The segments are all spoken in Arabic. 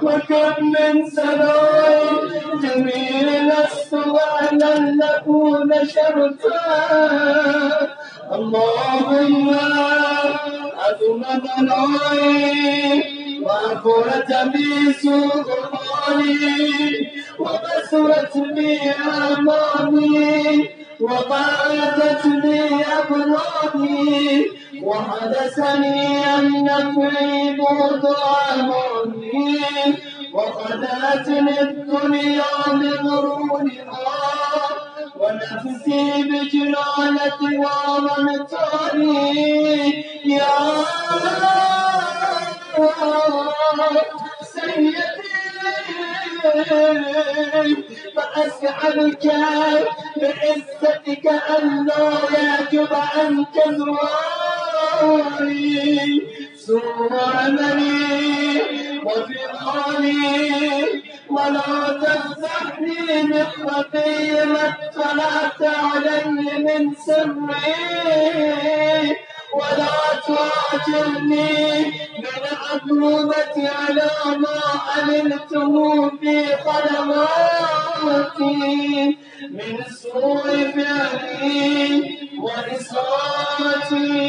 وكم من سنة جميل لست أهلا لكون شرطا. اللهم أذن بلاي وأفرت بي سلطاني وبسرت بي أمامي وبعدت بي أبراري وحدثني النفعي بعد أمامي وخدعتني الدنيا بغرورها ونفسي بجلالة ومنتاني. يا سيدي فأسألك بعزتك أن لا يعجب عنك ذراري سوء عملي وفراري ولا تفضحني من خطيئة ما اطلعت علي من سري ولا تعجلني بالعقوبة على ما عملته في خدماتي من سوء فعلي وإساءتي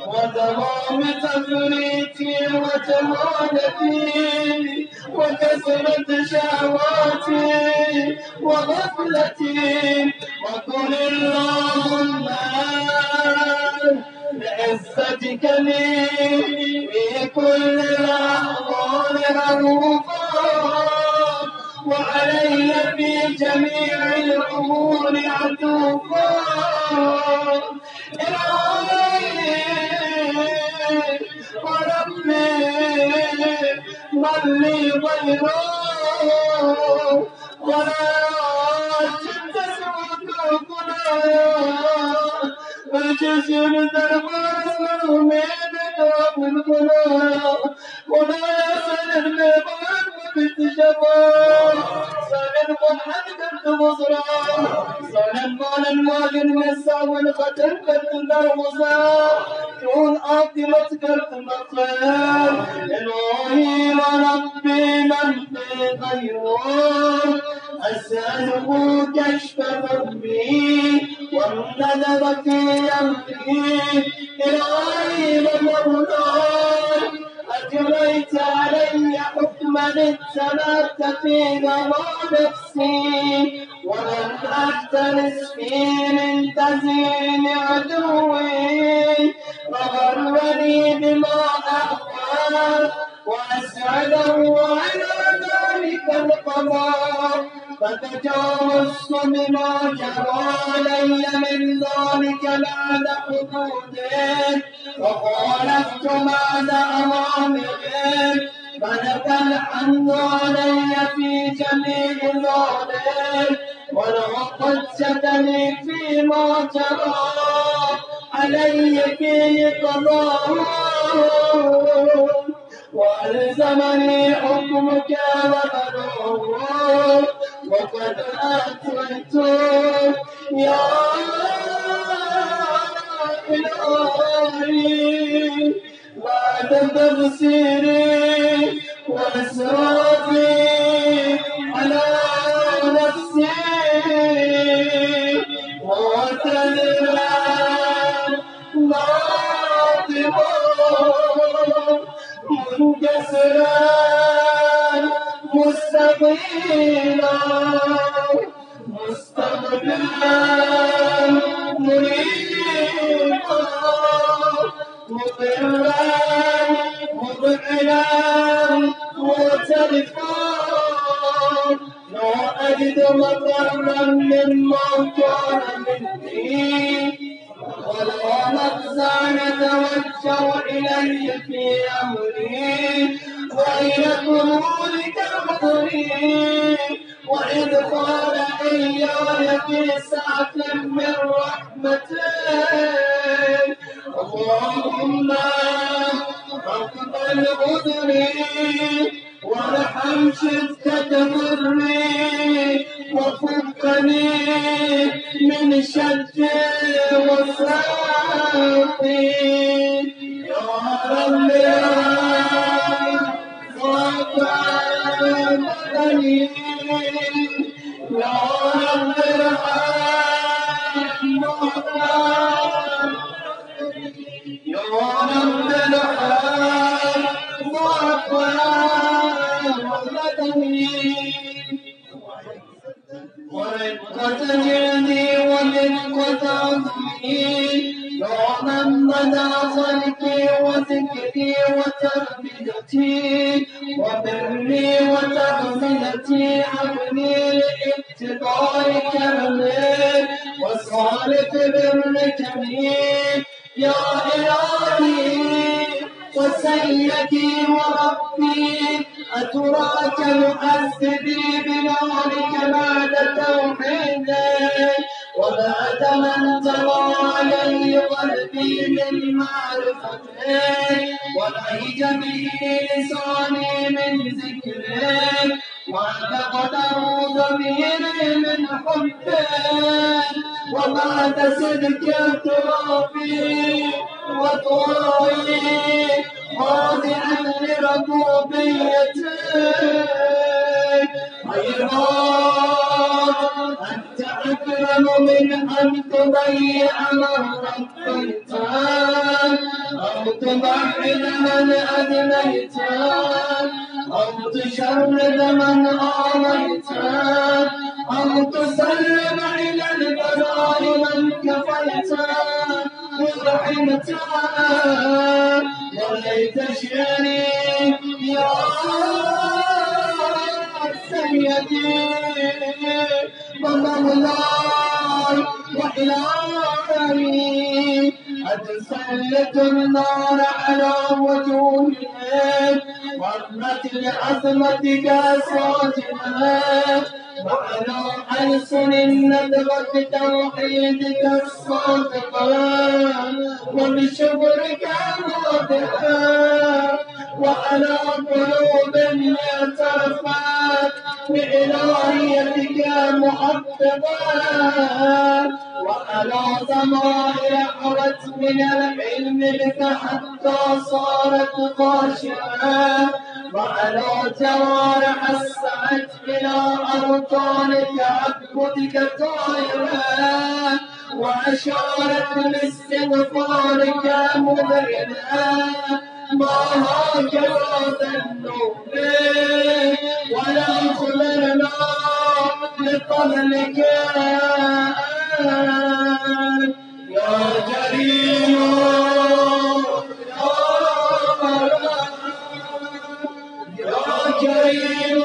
ودوام تفريطي وجهالتي وكثرة شهواتي وغفلتي. وقل اللهم بعزتك لي في كل الأحوال رؤوفا وعلي في جميع الأمور عطوفا. إلهي وربي من لي غيره ولا تسوك القنايا فجسر دربار من القنايا ولا يسأل المبار بالتجبار سأل القرحة كنت مصرا سأل المال الماجن مسا والختم كنت نرمزا كون عاقبة كنت مخير. إلهي وربي من في غيره أسأله كشف ذنبي والنذر في أمري. إلهي ومولاي أجريت علي حكما اتبعت في نوى نفسي ولم أختلس في من تزيين عدوي فغرني بما أحوال وأسعده على ذلك القضاء فتجاوزت بما جرى علي من ذلك بعد حدوده وخالفت بعد أوامره فلك الحمد علي في جميع ذلك ولا حجتني فيما جرى علي فيه قضاء وألزمني حكمك وبلوغه وقد أتيت يا إلهي بعد تفسيري وإسرافي على نفسي معتذرا ناطقا منكسرا مستقيلا مستقبلا مريدا مقرا مذعنا معترفا لا أجد مقرا مما كان مني ولا مفزع نتوجه إليه في أمري وإلى قبولك أمري وإدخال إياي في سعة من رحمتك. اللهم اقبل عذري وارحم شدة ضري وفكني من شد وساقي يا رب وثابتني يا رب ارحم يا رب ارحم وثابتني ورقة جلدي ودقة عظمي يا من بدا خلقي وذكري وتربيتي وبري وتغفلتي عبني لاتباع كرمك وصالح برك بي يا إلهي وسيدي وربي أتراك يؤذبي بنارك بعد توحيدك وبعد من ترى علي قلبي من معرفتك ولهج به لساني من ذكرك وعتقد ضميري من حبك وبعد صدق اعترافي وطوعي خاضعا لربوبيتك أيها أنت أكرم من أن تضيع من ربيت أو تبعد من أدنيت أو تشرد من آويت أو تسلم إلى البلاء من كفيت ورحمت وليت شعري يا سيدي ومولاي وإلهي أتسلط النار على وجوههم وأرمت لعظمتك صاجمات وعلى ألسن الندغة توحيدك الصادقة وبشكرك واضحة وعلى قلوب اعترفت بإلهيتك محببة وعلى ضمائر حوت من العلم بك حتى صارت خاشعة وعلى جوارح السعت إلى أوطان تعبدك طائرة وأشارت باستغفارك مبرنا ما هكذا ظنوا به ولا خبرنا بفضلك يا كريم يا كريم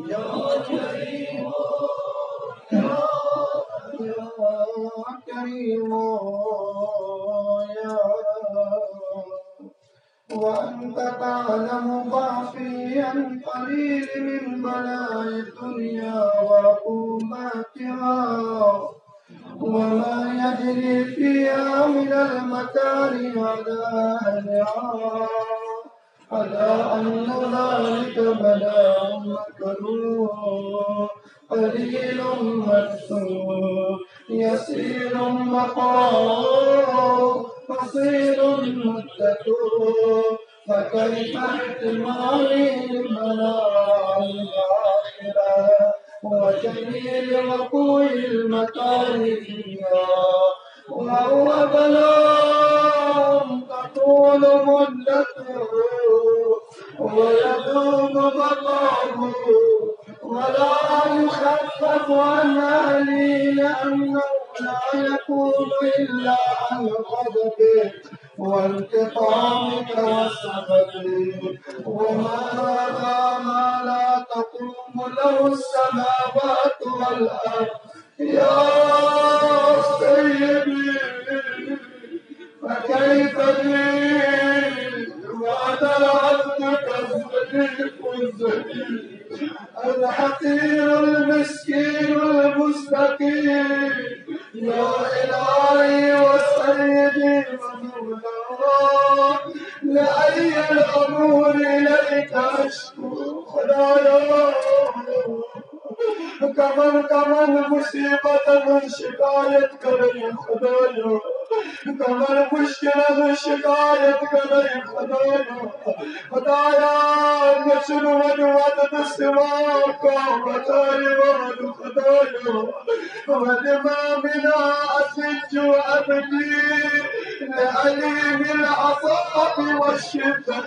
يا كريم يا كريم وأنت تعلم ضعفي القليل من بلاء الدنيا وعقوباتها وما يجري فيها من المكاره على أهلها على أن ذلك بلاء مكروه قليل مكسور يسير مقام قصير مدته فكيف احتمالي لبلاء الآخرة وجميل وقوع المكاره فيها وهو بلاء تطول مدته ويدوم بقاؤه ولا يخفف عن أهله لأنه لا يكون إلا عن غضبه وانتقامك وسخطك وما هذا ما لا تقوم له السماوات والأرض يا سيدي فكيف بي وأنا عبدك الصديق الزكي الحقير المسكين المستقيم يا إلهي وسيدي ومولاي لأي الأمور إليك أشكو خدايا كمن कमल मुसीबत में शिकायत करे खुदाया, कमल मुश्किल में शिकायत करे खुदाया, खुदाया नचन वद सिवा का बताए वद खुदाया, वदमा मिना असजु अबदी لأليم العصاب والشدة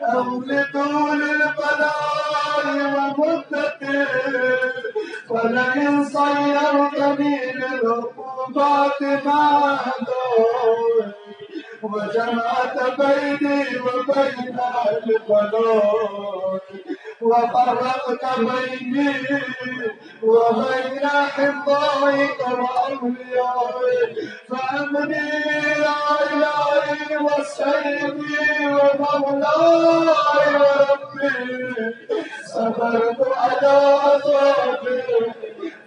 أو لطول البلاء ومدته، ولئن صيرتني للعقوبات بعد وجمعت بيني وبين البلاء وفرقت بيني وبين حفظائك وأوليائك، فأمني يا إلهي وسيدي ومولاي وربي، صبرت على عذابك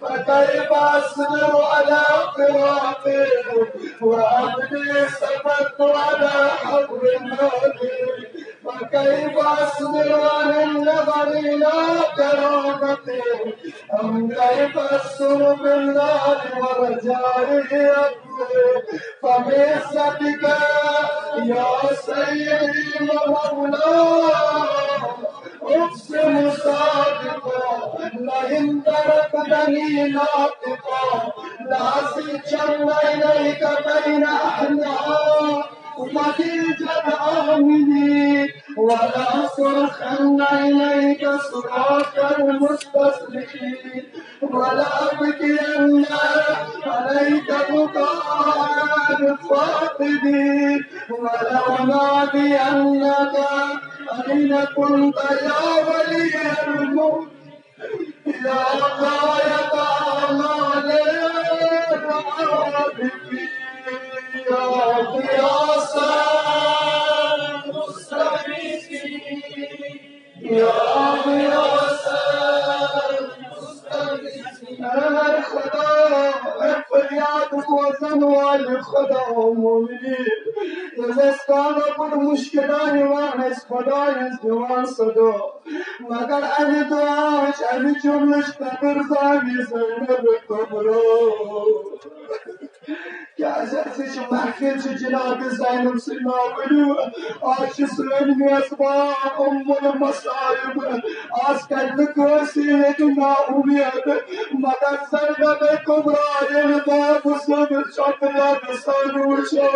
فكيف أصبر على فراقك، وأبني صبرت على حر مالك فكيف أصبر عن النظر إلى كرامتك، أم كيف أسر بالله ورجائه فبعزتك يا سيدي ومولاي أقسم صادقا لئن تركتني ناطقا لأسجن إليك بين أحلام ومديجا آمني ولأصرخن إليك صراخ المستصرخين ولأبكين عليك بكاء الفاقدين ولأنادينك أين كنت يا ولي الملك يا غاية أعمال العابدين يا غياث المستغيثين يا غياث المستغيثين خدا فریاد وزن والے خدا مومنین زستانہ پر مشکلان وانس خدایس جوان صدا مگر امی دعاش امی جملش تبرزانی زینب کبرا کیا جیسے محفل جناب زینب سے نابلو آج سرین اسباب ام المصائب آج کل کوسی ایک ناؤمید مگر زینب کبرا یہ باب سب چکلا بسانو شو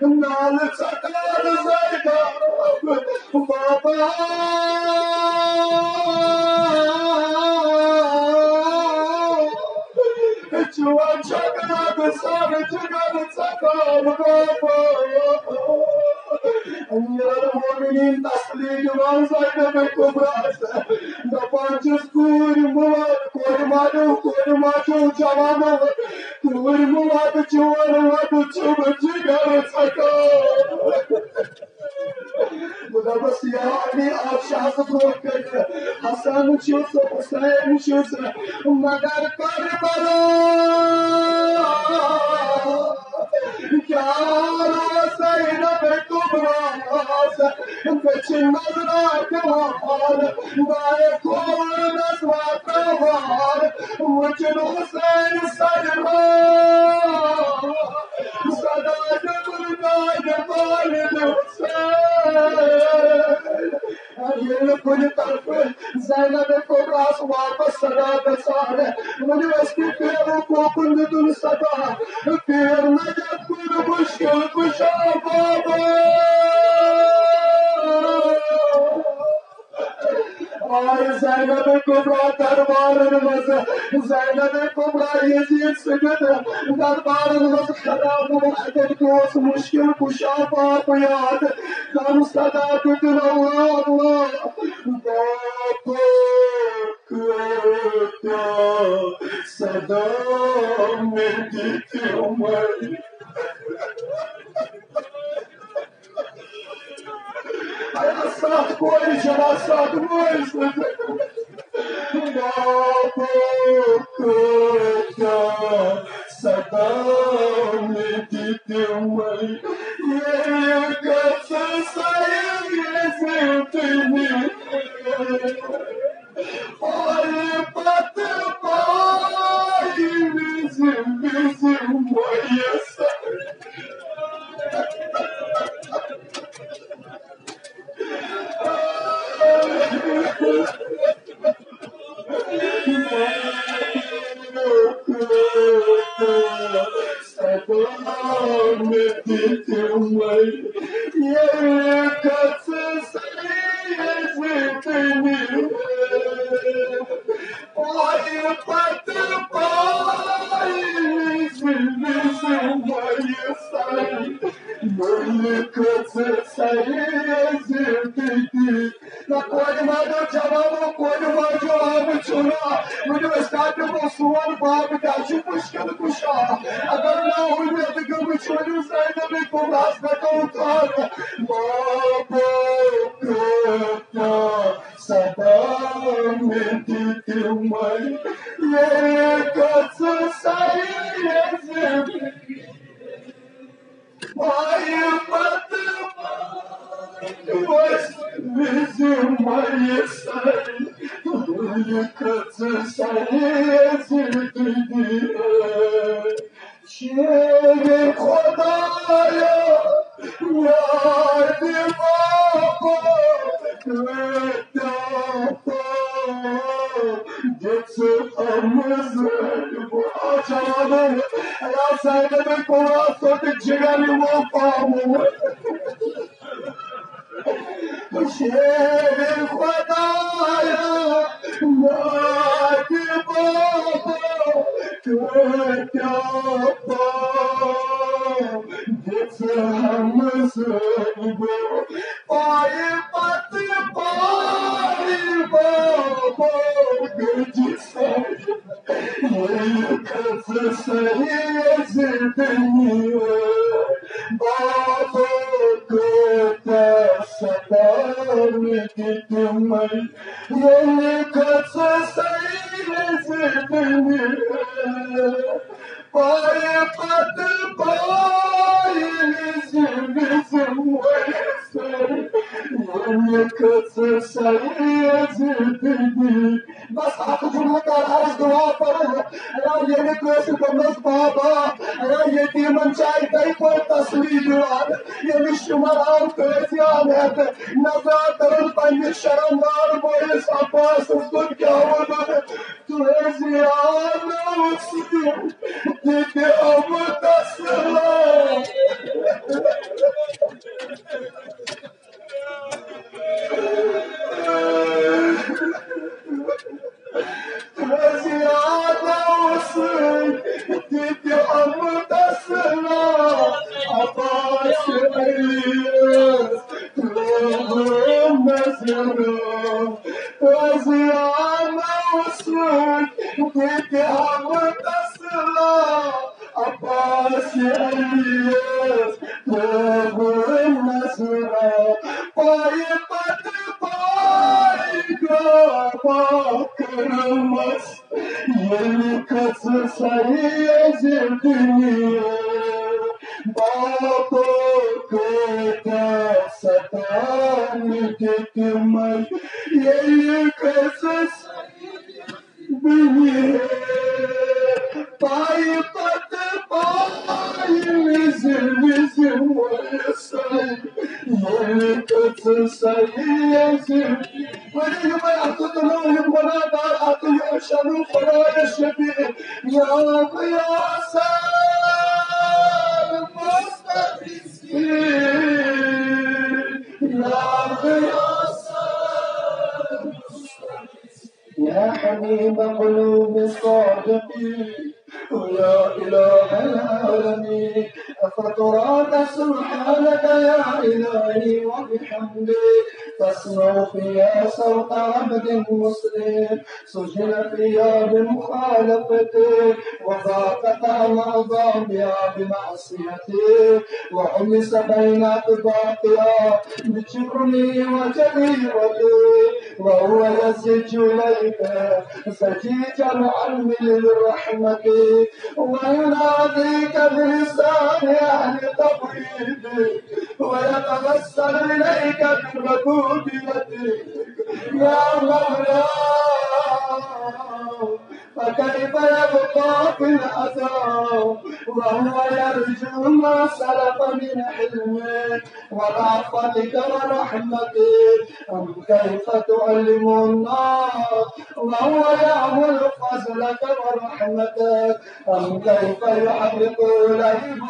نال چکلا زینب بابا جوان چکلا بسان جگر چکال بابا امیر المؤمنین تسلی جوان زینب کبرا دپانچس کوری مادو جوانو کوری مادو جوان مادو چوب جگر چکال بس يا علي أبشع صدرك حسن شوس حسين شوس مدار كربلاء يا زينب الكبرى بچن نظرات وحال بايكون نسوات وحال وجن حسين صدرا صداك برداد والد حسين ये कुछ तरफ ज़ैनब को रास वापस सदा बसार यूनिवर्सिटी पेरों को कुंद दुल सदा पेर न जब कुल मुश्किल कुशा बाबा आय ज़ैनब कुबरा दरबार नमज़ ज़ैनब कुबरा यजीद सजद दरबार नमज़ खराब मुहदद को उस मुश्किल कुशा बाप याद कम सदा तुझ अल्लाह बाप क्या सदा में जीती उम्र साथ कोई जरा साथ कोई बाबू क्या सदा में जीते हुए ये कैसे सही अगर ना हुई तो छोड़ू साइड में को रास्ता को उतार सदा में ये कस सही my was my son. You could سجن فيها بمخالفته وضاقت أعضائها بمعصيته وحمس بين أطباقها بجرمه وجريمته وهو يزج إليك زجيج العلم للرحمة ويناديك بلسان أهل تبريد ويتبسل إليك بالربوبية يا مولاي فكيف يبقى في العذاب وهو يرجو ما سلف من حلمك ورأفتك ورحمتك؟ أم كيف تعلم النار وهو يعمل فضلك ورحمتك؟ أم كيف يحرق لهبا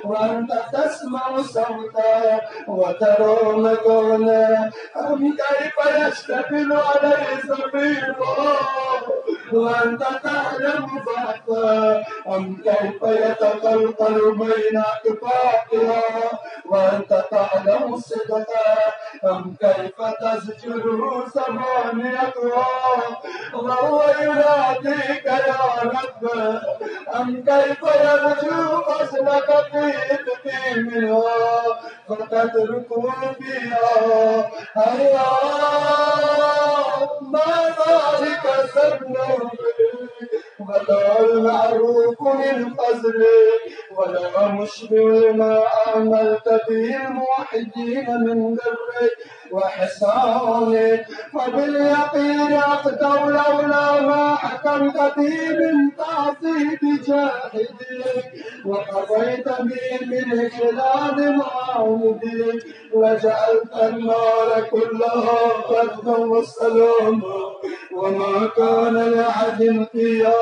وأنت تسمع صوته وترى مكانه؟ أم كيف يشتغل عليه زميله وأنت تعلم ضعفه؟ أم كيف يتقلقل بين أكفافها وأنت تعلم صدقه؟ أم كيف تزجر ثمانيتها وهو يناديك يا رب؟ أم كيف يرجو فضلك في منها فتتركه فيها؟ هيا ما ذلك سبنا ولا المعروف من فضلك ولا مشبه ما عملت به الموحدين من برك وحسانك. وباليقين أقدر لولا ما حكمت به من تعذيب جاحدك وقضيت به من خلال معاندك لجعلت النار كلها بردا وسلاما وما كان لأحد فيها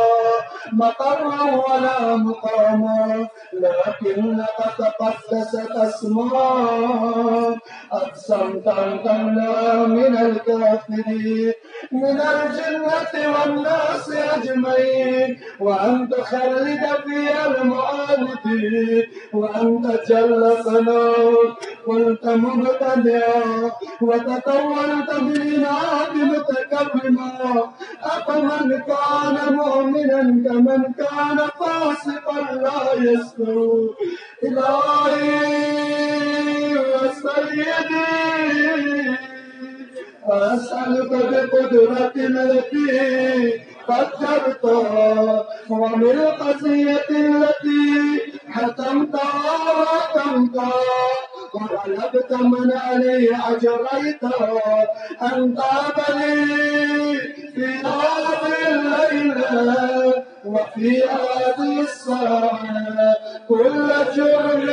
مقرا ولا مقاما لكنك تقدست أسماء أقسمت أن تمنع من الكافرين من الجنة والناس أجمعين وأن تخلد في المعاندين وأن تجل ثناك قلت مبتدئا وتطولت بالعناد متكبرا أفمن كان مؤمنا كمن كان فاسقا لا يستوي. إلهي وسيدي أسألك بقدرة التي قدرتها وبالقضية التي حكمتها وحكمتها وغلبت من عليه أجريتها أن تابني في هذه الليلة وفي هذه الساعة كل جرم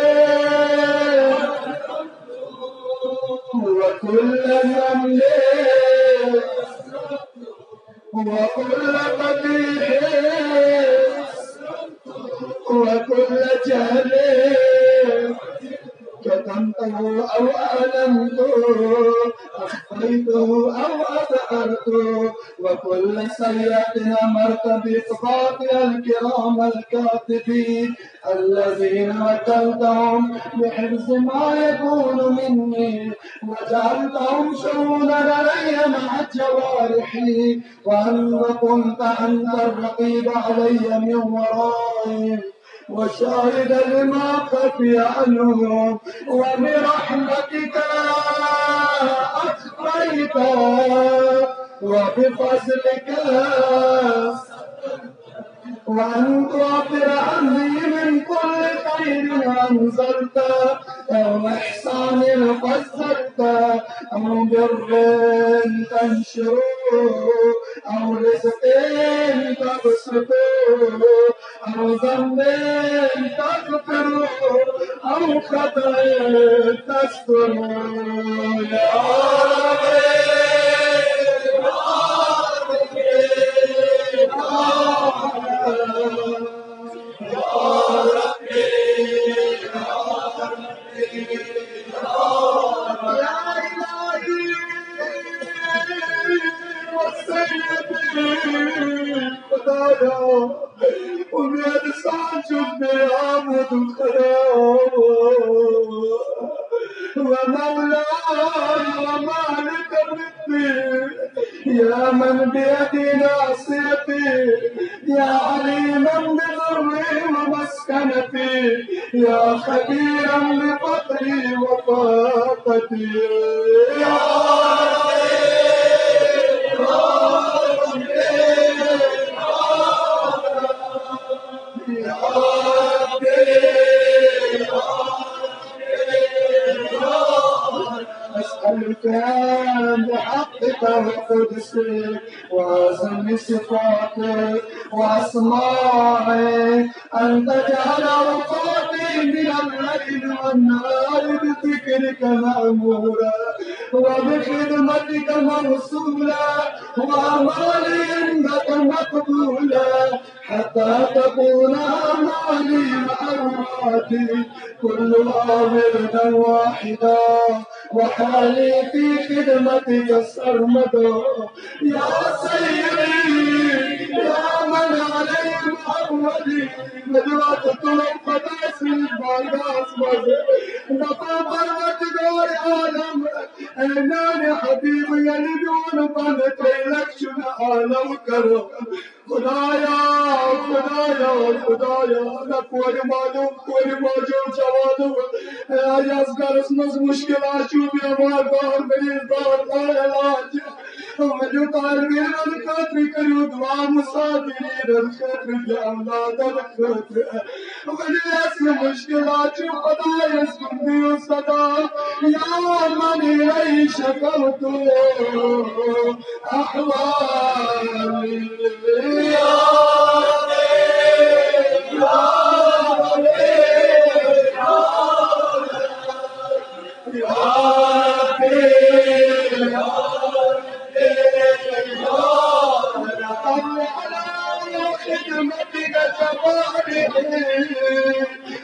وكل ذنب وكل قبيح وكل جهل كتمته أو أعلنته أخفيته أو أظهرته وكل سيئة أمرت بإسقاطها الكرام الكاتبين الذين وكلتهم بحفظ ما يكون مني وجعلتهم شهودا علي مع جوارحي وأن كنت أنت الرقيب علي من ورائي وشاهد لما خفي عنهم وبرحمتك أخفيت وبفضلك وأن تعبر عني من كل خير أنزلت أو إحسان فسرت أو بر تنشر أو رزق تبسط أو ذنب تغفر أو خطأ تستر يا ربي ومن ساجد عبد الخير ومولاي ومالك الدين يا من بيدي ناصيتي يا عليما بضري ومسكنتي يا خبيرا بفقري وفاقتي يا أسألك بحقك وقدسك وأعظم صفاتك وأسماعي أن تجعل أوقاتي من الليل والنهار بذكرك مأمورا وبخدمتك موصولا وأعمالي عندك مقبولا حتى تكون أعمالي وأوقاتي كلها وردا واحدا وحالي في خدمتك السرمدا يا سيدي يا من عليه محمدي مدوات طلب فتاسي البايداس مزي نقا برمت دور عالم ايناني حبيبي يلدون بانتي لكشن عالم كرم خدایا خدایا خدایا نکوری معلوم کوری موجود جوانو ای از گرسنز مشکلات چوبی ماردار بریزدار لا علاج ومجو طالبين الخطر كريو دعا مصادرين الخطر لأولاد الخطر وليس مشكلات خدايا اسكني وصدا يا من إلي شكوت أحوالي يا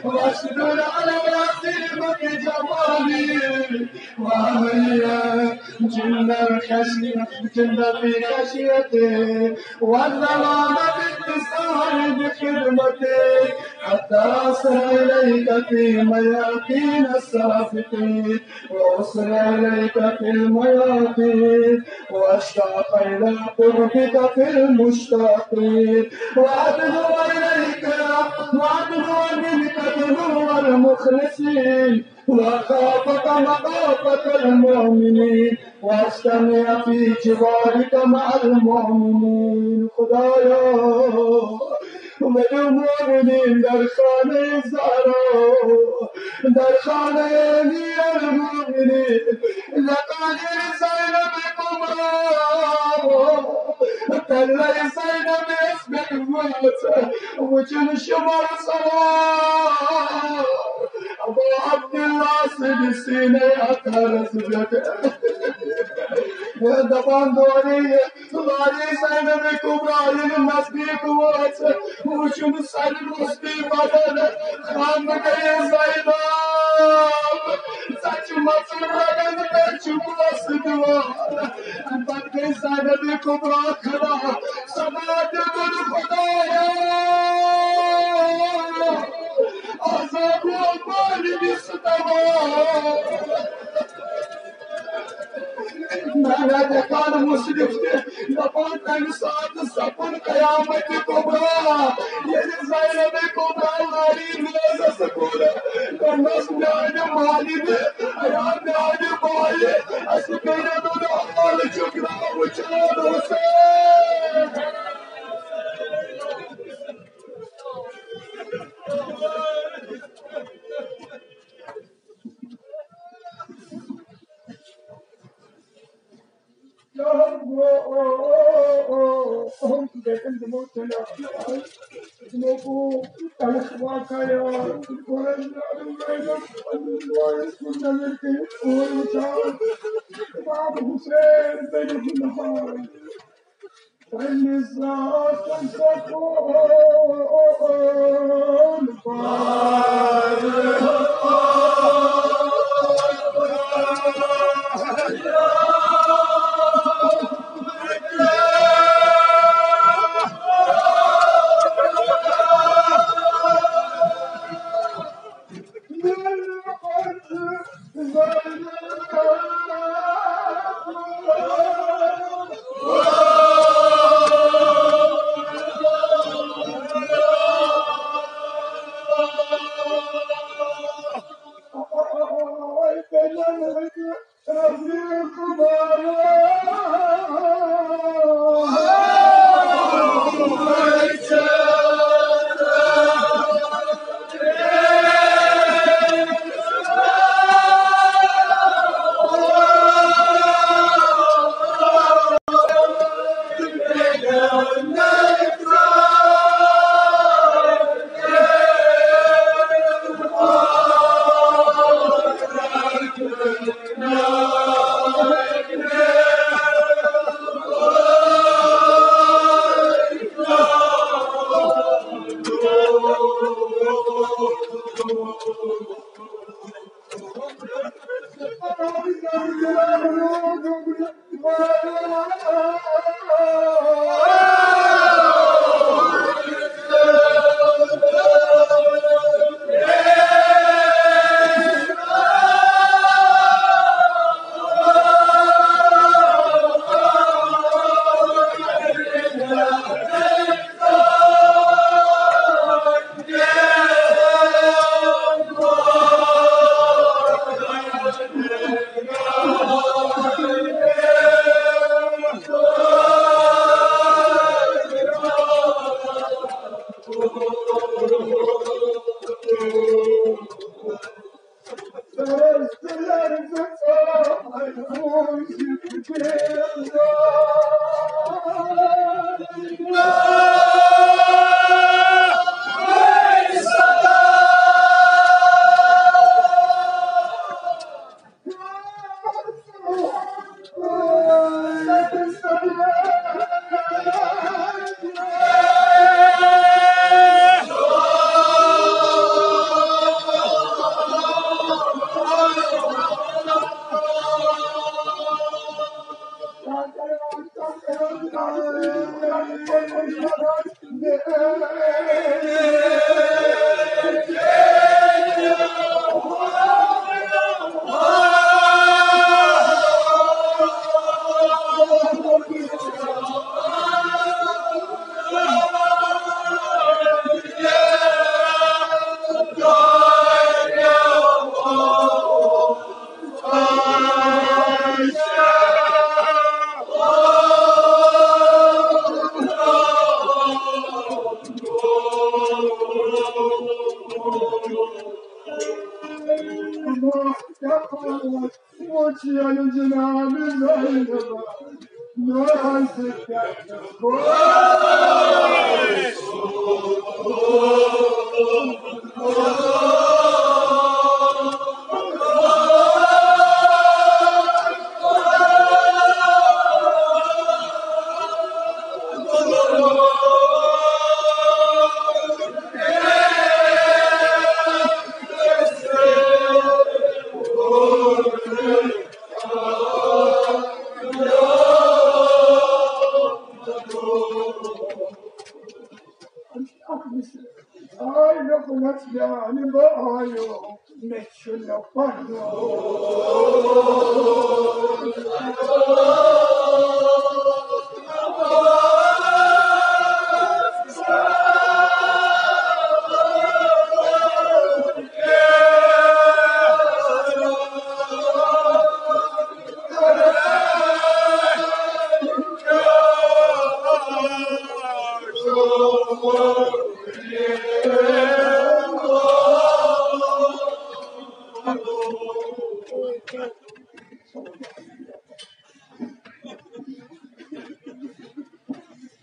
واشدد على خدمة جمالي وهي جن في خشيته والظلام باتصال بخدمته حتى أصل إليك في ميادين السافقين وأصل إليك في الميادين وأشتاق إلى قربك في المشتاقين وأدعو إليك وأدعو منك دنو المخلصين وأخافك مخافة المؤمنين وأستمع في جوارك مع المؤمنين خدايا والمؤمنين در خانه زهرا در خانه امیر المؤمنین لقد زینب کبرا تلای زینب اسم موت وجن شمر صلاة ابو عبدالله سید سینه اثر زبده دبان دوري دوري زينب كبرى للنسبي قوات وشنو سعد المسبي بدل خان بقي زينب سچ مصر رگن بچ بوسدوا انت بقي زينب كبرى خدا سماعت دل خدايا عذاب وبال بيستوى मैं कान मुस्लिम दफन तन साथ सपन कयामत कुबरा ये ज़ैनब कुबरा नारी रोज़ सकूल कन्नस न्याय मालिक अयान न्याय बाय असकैन दोन हाल चुकरा उचला दोसे Getting the most in the local Kalashwakaya, Bob Hussein, Benjamin when is and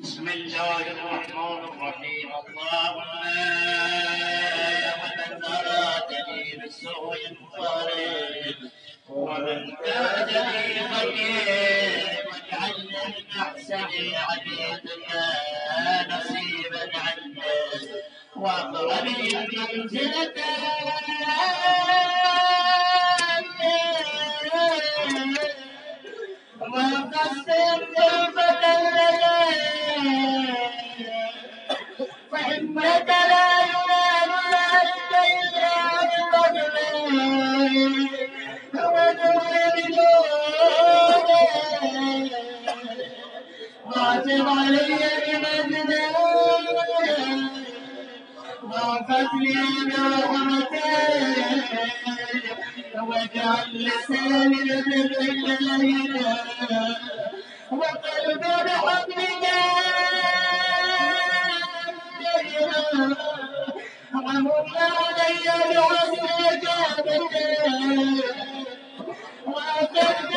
بسم الله الرحمن الرحيم اللهم ومن أرادني بسوء فارد ومن كادني خير واجعل للأحسن عبيدك نصيبا عنه واقرب المنزلة وقصر طرفة فإنك لا ينال ذلك إلا بفضله واعتب علي بمجده وفضلي برحمته واجعل لساني بذكرك وقلبي بحبك ومن علي بحسنك وأتت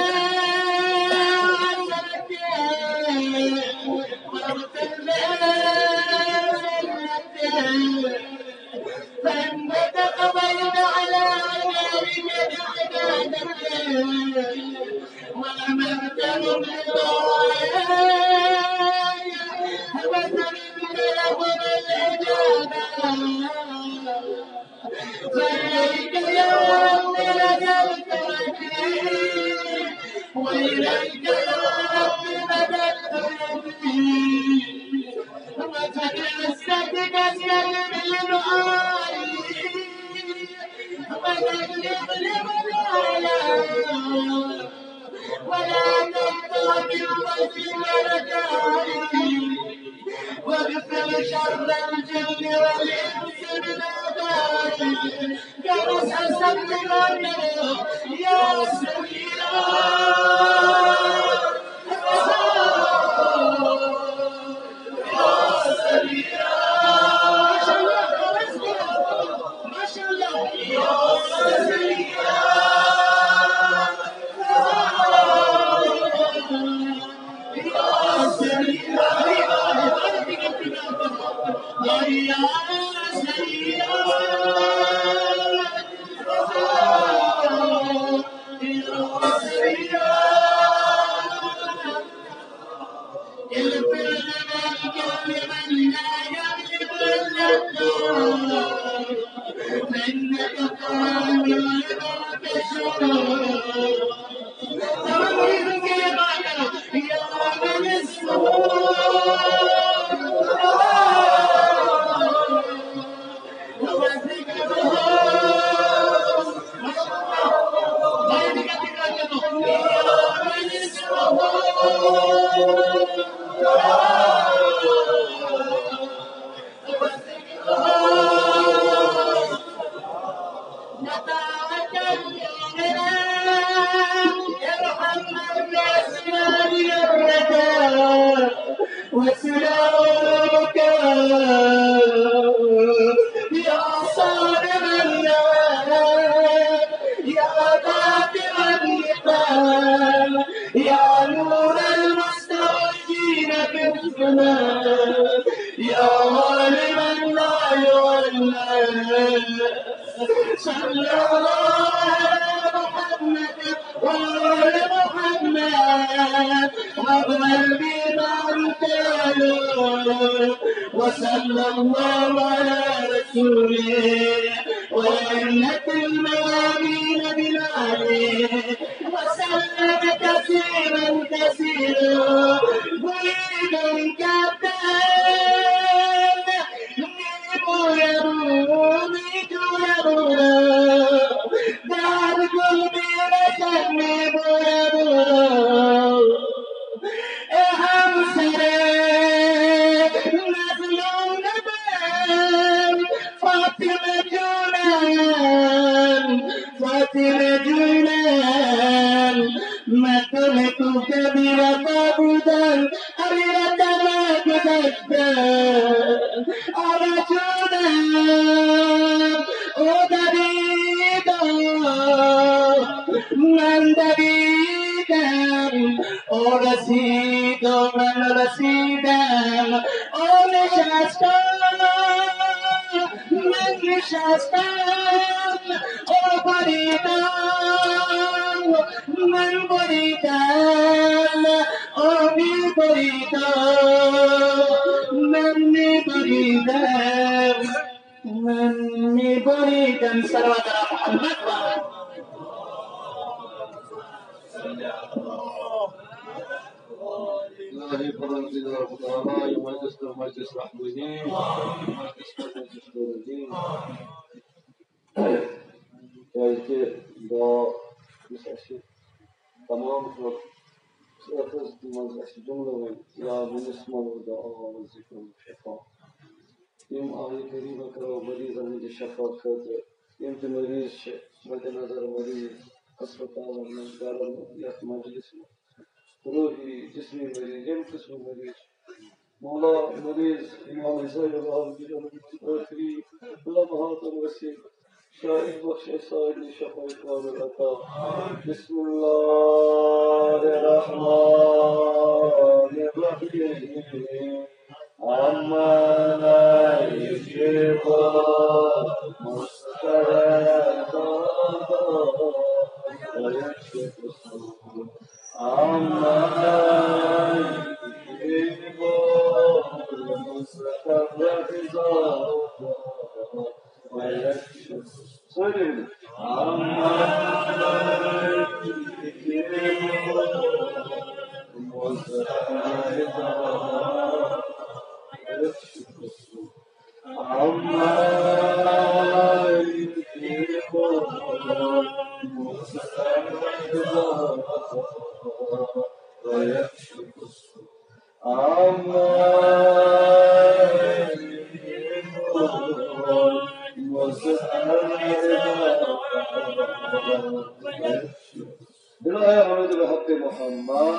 عنك وارتدى فإنك قضيت على عبادك بعبادتك وأمرتهم بالدعاء وسلمت لهم الإجابة فإليك يا رب لجأت وجهي وإليك يا رب مددت يدي وتمسكت كسلمي دعائي وتغلب الولايا ولا تقطع بالوجه رجائي واغفر شر الجن والإنس بالأعداء كما سأسلمنا يا سيدنا يا سيدنا وسلامك يا صانع النار يا دافع النقام يا نور المستوجين في الظلام يا غالبا لا يولى صلى الله على محمد وآل محمد واقبل بمعك وصلى الله على رسوله وجنة الموامين بلاله وسلم تسليما كثيرا مريد كتاب يروني دار قلبي رسمي بيرون هم سرك مظلوم نبان فاطمة جنان مثلك كبيرة عبدا أبيرة ما كذبت على جنان ودبيدا من دبيدا ورسيدا من رسيدا ونشاستا من نشاستا وبريدا من بريدا ومي بريدا مني بريدا مني بريدا صلوات على محمد إلهي فرمزنا الخطراء مجلس رحمنين مجلس نورين belki daha mesela tamam çok sıratsız mazası cümle ya bu Müslümanlar da Allah'ın zikrini şefa im ayet-i kerime karo meriz में şefa kıldı im de meriz mede nazar meriz अस्पताल में गार्डन या मजलिस में रूही जिस्मी मरीज जिन किस्म मरीज मौला मरीज इमाम ज़ैनुल की आखिरी लम्हात वसील शाहिद बख्श साइद शफा इकराम अता बिस्मिल्लाहिर्रहमानिर्रहीम अम्मा ला युशिरकू मुस्तरदा أما söyleyin. إلهي حمد بحق محمد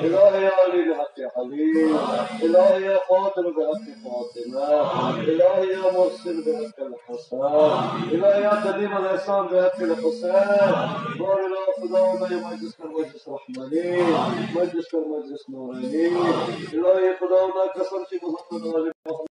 إلهي علي بحق حليم إلهي قادر بحق فاطمة إلهي يا محسن بحق الحسن إلهي يا قديم الإحسان بحق الحسين بار الله خداوند مجلس کر مجلس رحمانی مجلس کر مجلس نورانی إلهي خداوند قسم چی محمد